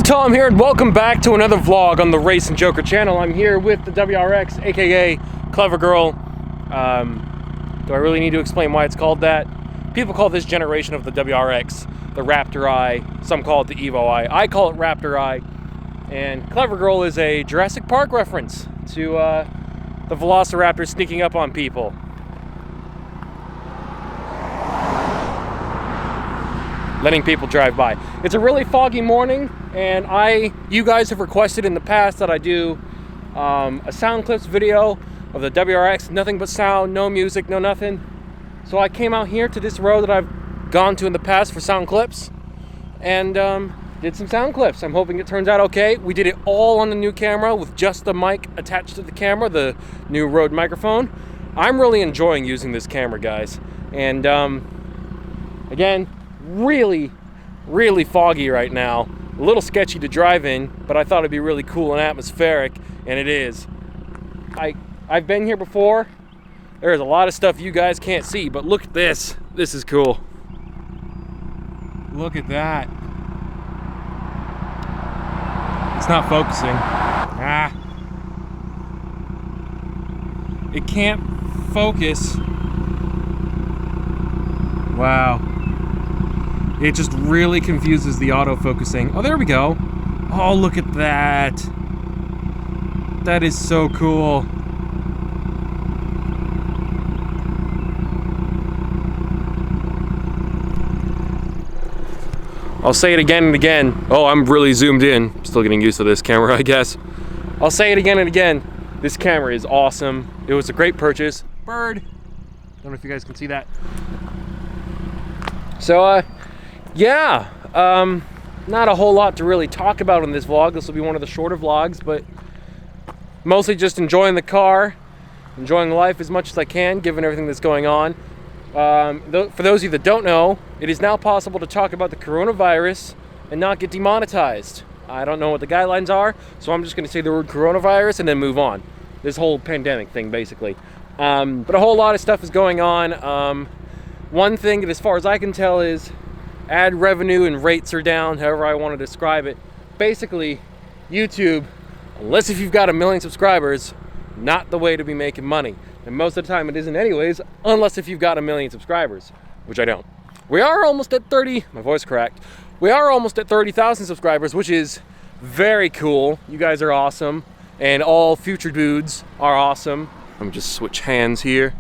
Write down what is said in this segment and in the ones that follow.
Tom here, and welcome back to another vlog on the Racing Joker channel. I'm here with the WRX, aka Clever Girl. Do I really need to explain why it's called that? People call this generation of the WRX the Raptor Eye. Some call it the Evo Eye. I call it Raptor Eye. And Clever Girl is a Jurassic Park reference to the Velociraptor sneaking up on people. Letting people drive by. It's a really foggy morning, and you guys have requested in the past that I do a sound clips video of the WRX, nothing but sound, no music, no nothing. So I came out here to this road that I've gone to in the past for sound clips, and did some sound clips. I'm hoping it turns out okay. We did it all on the new camera with just the mic attached to the camera, the new Rode microphone. I'm really enjoying using this camera, guys. And again, really foggy right now. A little sketchy to drive in, but I thought it'd be really cool and atmospheric, and it is. I've been here before. There's a lot of stuff you guys can't see, but look at this. This is cool. Look at that. It's not focusing. It can't focus. Wow. It just really confuses the autofocusing. Oh, there we go. Oh, look at that. That is so cool. I'll say it again and again. Oh, I'm really zoomed in. Still getting used to this camera, I guess. I'll say it again and again. This camera is awesome. It was a great purchase. Bird. Don't know if you guys can see that. So, yeah. Not a whole lot to really talk about in this vlog. This will be one of the shorter vlogs, but mostly just enjoying the car, enjoying life as much as I can, given everything that's going on. For those of you that don't know, it is now possible to talk about the coronavirus and not get demonetized. I don't know what the guidelines are, so I'm just going to say the word coronavirus and then move on. This whole pandemic thing, basically. But a whole lot of stuff is going on. One thing that, as far as I can tell, is ad revenue and rates are down, however I want to describe it. Basically, YouTube, unless if you've got 1 million subscribers, not the way to be making money. And most of the time it isn't anyways, unless if you've got 1 million subscribers, which I don't. We are almost at 30, my voice cracked. We are almost at 30,000 subscribers, which is very cool. You guys are awesome, and all future dudes are awesome. Let me just switch hands here.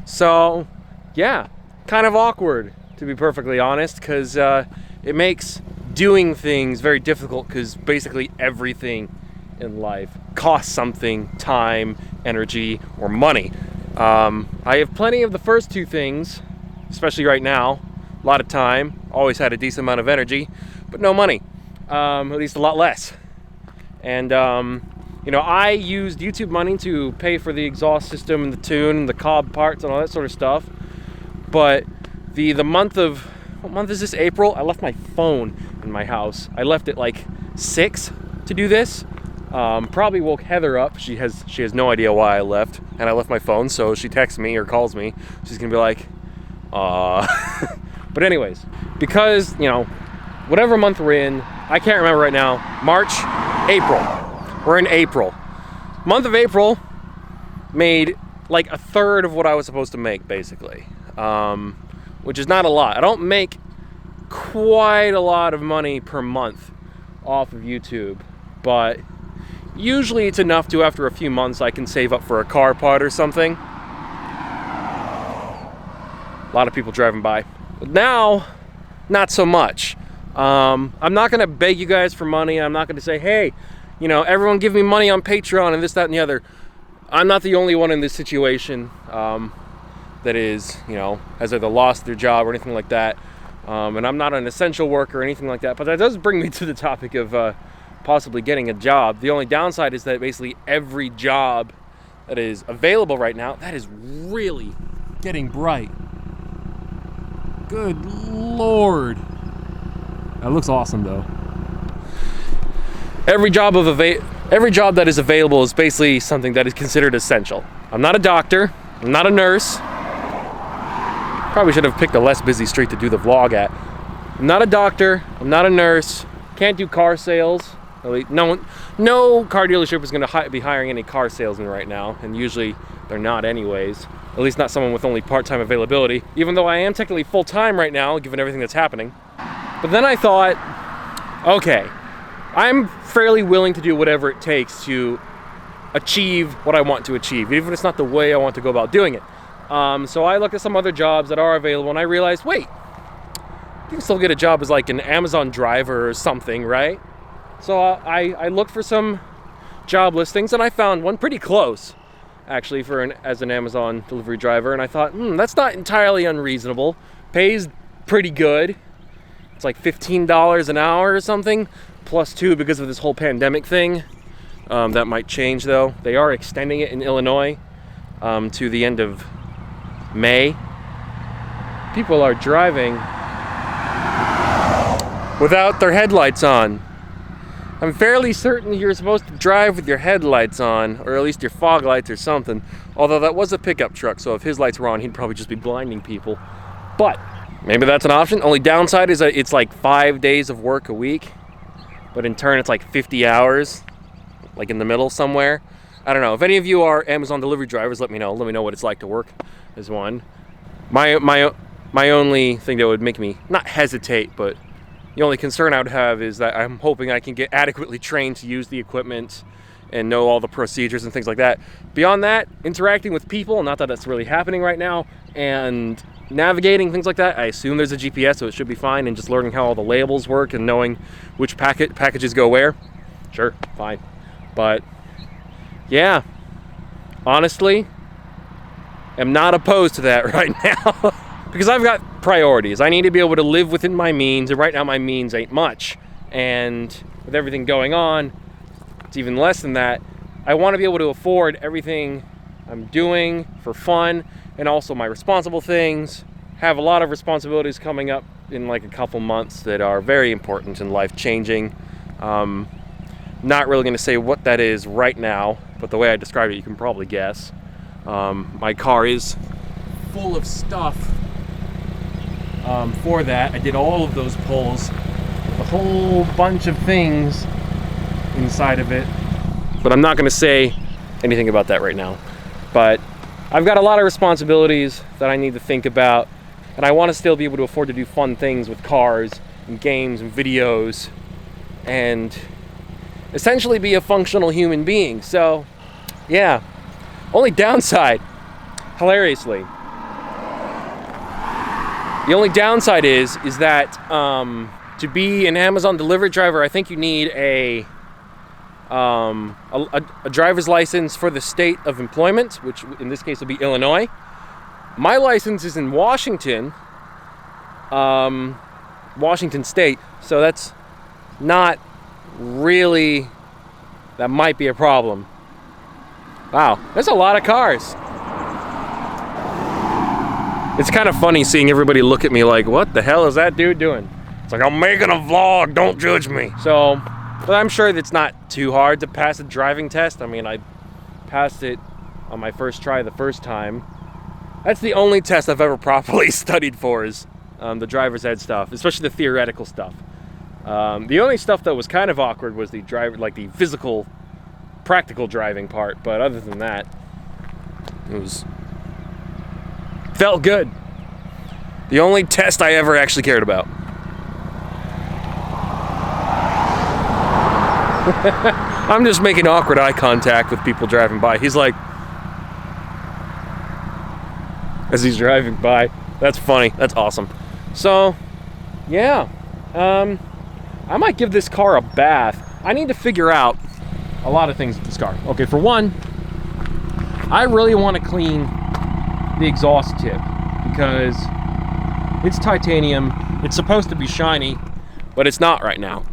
So, yeah, kind of awkward, to be perfectly honest, because it makes doing things very difficult, because basically everything in life costs something: time, energy, or money. I have plenty of the first two things, especially right now. A lot of time, always had a decent amount of energy, but no money, at least a lot less. And you know, I used YouTube money to pay for the exhaust system and the tune and the cob parts and all that sort of stuff. But the month of, what month is this? April? I left my phone in my house. I left it like 6 to do this. Probably woke Heather up. She has no idea why I left, and I left my phone, so she texts me or calls me. She's gonna be like, But anyways, because, you know, whatever month we're in, I can't remember right now. March, April. We're in April. Month of April made like 1/3 of what I was supposed to make, basically, which is not a lot. I don't make quite a lot of money per month off of YouTube, but usually it's enough to, after a few months, I can save up for a car part or something. A lot of people driving by. But now, not so much. I'm not going to beg you guys for money. I'm not going to say, hey, you know, everyone give me money on Patreon and this, that, and the other. I'm not the only one in this situation that is, you know, has either lost their job or anything like that. And I'm not an essential worker or anything like that. But that does bring me to the topic of possibly getting a job. The only downside is that basically every job that is available right now, that is really getting bright. Good Lord. That looks awesome though. Every job that is available is basically something that is considered essential. I'm not a doctor, I'm not a nurse. Probably should have picked a less busy street to do the vlog at. I'm not a doctor, I'm not a nurse, can't do car sales. No car dealership is going to be hiring any car salesmen right now, and usually they're not anyways. At least not someone with only part-time availability, even though I am technically full-time right now, given everything that's happening. But then I thought, okay, I'm fairly willing to do whatever it takes to achieve what I want to achieve, even if it's not the way I want to go about doing it. So I looked at some other jobs that are available, and I realized, wait, you can still get a job as like an Amazon driver or something, right? So I looked for some job listings, and I found one pretty close, actually, as an Amazon delivery driver. And I thought, that's not entirely unreasonable. Pays pretty good. It's like $15 an hour or something, +2 because of this whole pandemic thing. That might change though. They are extending it in Illinois to the end of May. People are driving without their headlights on. I'm fairly certain you're supposed to drive with your headlights on, or at least your fog lights or something. Although that was a pickup truck, so if his lights were on, he'd probably just be blinding people. But maybe that's an option. Only downside is that it's like 5 days of work a week, but in turn it's like 50 hours, like in the middle somewhere. I don't know. If any of you are Amazon delivery drivers, let me know. Let me know what it's like to work as one. My only thing that would make me not hesitate, but the only concern I would have is that I'm hoping I can get adequately trained to use the equipment and know all the procedures and things like that. Beyond that, interacting with people, not that that's really happening right now, and navigating, things like that, I assume there's a GPS, so it should be fine, and just learning how all the labels work and knowing which packages go where, sure, fine. But yeah, honestly, am not opposed to that right now because I've got priorities. I need to be able to live within my means, and right now my means ain't much, and with everything going on, it's even less than that. I want to be able to afford everything I'm doing for fun, and also my responsible things. Have a lot of responsibilities coming up in like a couple months that are very important and life-changing. Not really going to say what that is right now, but the way I described it, you can probably guess. My car is full of stuff for that. I did all of those pulls, a whole bunch of things inside of it, but I'm not going to say anything about that right now. But I've got a lot of responsibilities that I need to think about, and I want to still be able to afford to do fun things with cars and games and videos and essentially be a functional human being. So yeah, only downside, hilariously, the only downside is that to be an Amazon delivery driver, I think you need a driver's license for the state of employment, which in this case will be Illinois. My license is in Washington, Washington State, so that's not really, that might be a problem. Wow, there's a lot of cars. It's kind of funny seeing everybody look at me like, what the hell is that dude doing? It's like, I'm making a vlog, don't judge me. So, but I'm sure it's not too hard to pass a driving test. I mean, I passed it on my first try the first time. That's the only test I've ever properly studied for, is the driver's ed stuff, especially the theoretical stuff. The only stuff that was kind of awkward was the the physical, practical driving part. But other than that, it felt good. The only test I ever actually cared about. I'm just making awkward eye contact with people driving by. He's like, as he's driving by. That's funny. That's awesome. So, yeah. I might give this car a bath. I need to figure out a lot of things with this car. Okay, for one, I really want to clean the exhaust tip because it's titanium. It's supposed to be shiny, but it's not right now.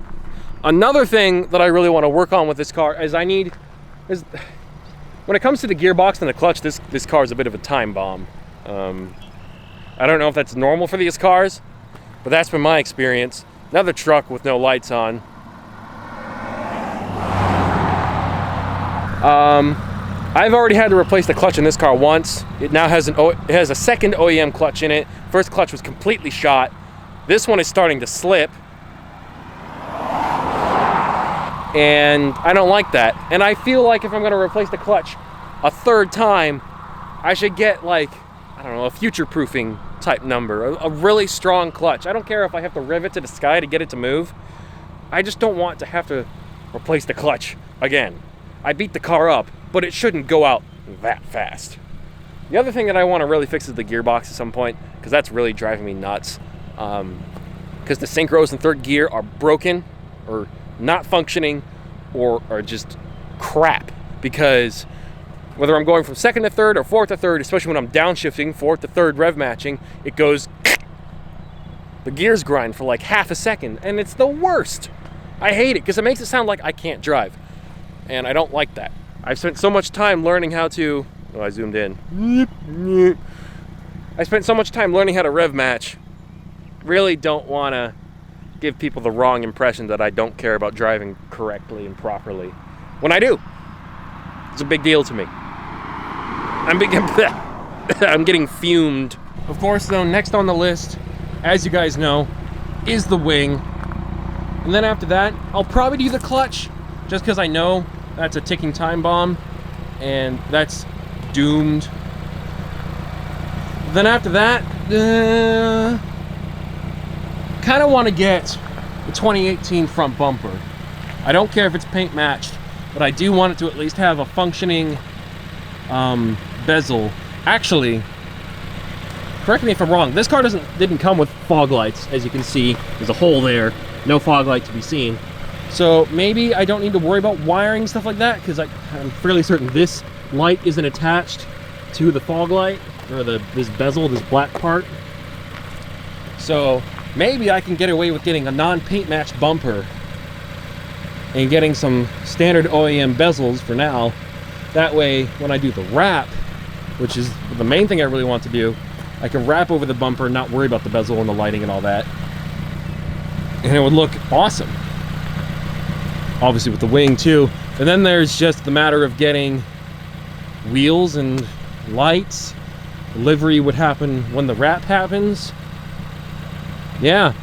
Another thing that I really want to work on with this car is when it comes to the gearbox and the clutch, this car is a bit of a time bomb. I don't know if that's normal for these cars, but that's been my experience. Another truck with no lights on. I've already had to replace the clutch in this car once. It now has it has a second OEM clutch in it. First clutch was completely shot. This one is starting to slip. And I don't like that. And I feel like if I'm going to replace the clutch a third time, I should get like, I don't know, a future-proofing type number, a really strong clutch. I don't care if I have to rev it to the sky to get it to move. I just don't want to have to replace the clutch again. I beat the car up, but it shouldn't go out that fast. The other thing that I want to really fix is the gearbox at some point, because that's really driving me nuts. Because the synchros in third gear are broken, or not functioning, or are just crap. Because whether I'm going from second to third or fourth to third, especially when I'm downshifting, fourth to third rev matching, it goes, the gears grind for like half a second, and it's the worst. I hate it because it makes it sound like I can't drive, and I don't like that. I've spent so much time learning how to, oh, I zoomed in. I spent so much time learning how to rev match. Really don't want to give people the wrong impression that I don't care about driving correctly and properly, when I do. It's a big deal to me. I'm getting fumed. Of course, though, next on the list, as you guys know, is the wing. And then after that, I'll probably do the clutch, just because I know that's a ticking time bomb, and that's doomed. Then after that, kind of want to get the 2018 front bumper. I don't care if it's paint matched. but I do want it to at least have a functioning bezel. Actually, correct me if I'm wrong, this car didn't come with fog lights. As you can see, there's a hole there, no fog light to be seen. So maybe I don't need to worry about wiring, stuff like that, because I'm fairly certain this light isn't attached to the fog light, or this bezel, this black part. So maybe I can get away with getting a non-paint match bumper and getting some standard OEM bezels for now. That way, when I do the wrap, which is the main thing I really want to do, I can wrap over the bumper, not worry about the bezel and the lighting and all that. And it would look awesome. Obviously with the wing too. And then there's just the matter of getting wheels and lights. Livery would happen when the wrap happens. Yeah.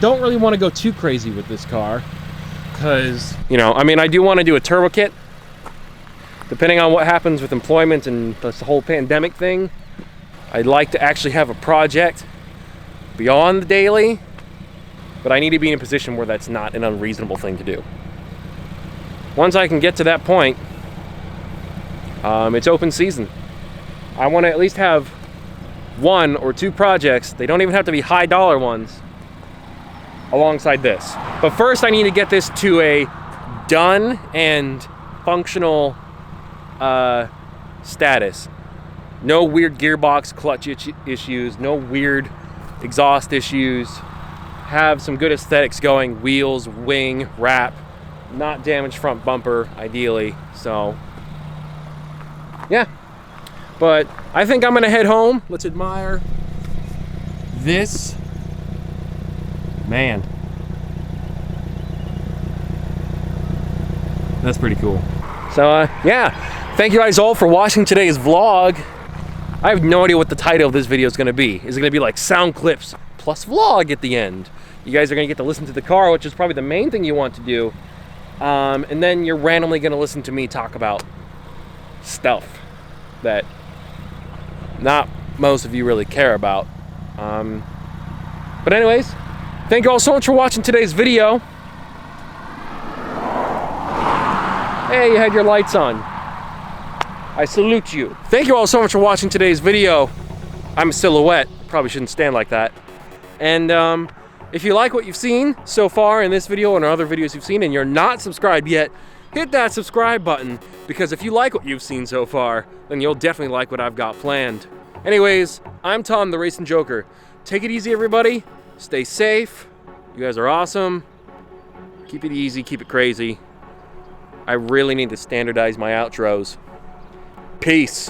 Don't really want to go too crazy with this car. Because, you know, I mean, I do want to do a turbo kit. Depending on what happens with employment and this whole pandemic thing, I'd like to actually have a project beyond the daily, but I need to be in a position where that's not an unreasonable thing to do. Once I can get to that point, it's open season. I want to at least have 1 or 2 projects. They don't even have to be high dollar ones alongside this. But first I need to get this to a done and functional status. No weird gearbox clutch issues, no weird exhaust issues. Have some good aesthetics going, wheels, wing, wrap, not damaged front bumper, ideally. So, yeah. But I think I'm gonna head home. Let's admire this. Man. That's pretty cool. So, yeah. Thank you guys all for watching today's vlog. I have no idea what the title of this video is going to be. Is it going to be like sound clips plus vlog at the end? You guys are going to get to listen to the car, which is probably the main thing you want to do. And then you're randomly going to listen to me talk about stuff that not most of you really care about. But anyways, thank you all so much for watching today's video. Hey, you had your lights on. I salute you. Thank you all so much for watching today's video. I'm a silhouette, probably shouldn't stand like that. And if you like what you've seen so far in this video and other videos you've seen and you're not subscribed yet, hit that subscribe button, because if you like what you've seen so far, then you'll definitely like what I've got planned. Anyways, I'm Tom, the Racing Joker. Take it easy, everybody. Stay safe. You guys are awesome. Keep it easy, keep it crazy. I really need to standardize my outros. Peace.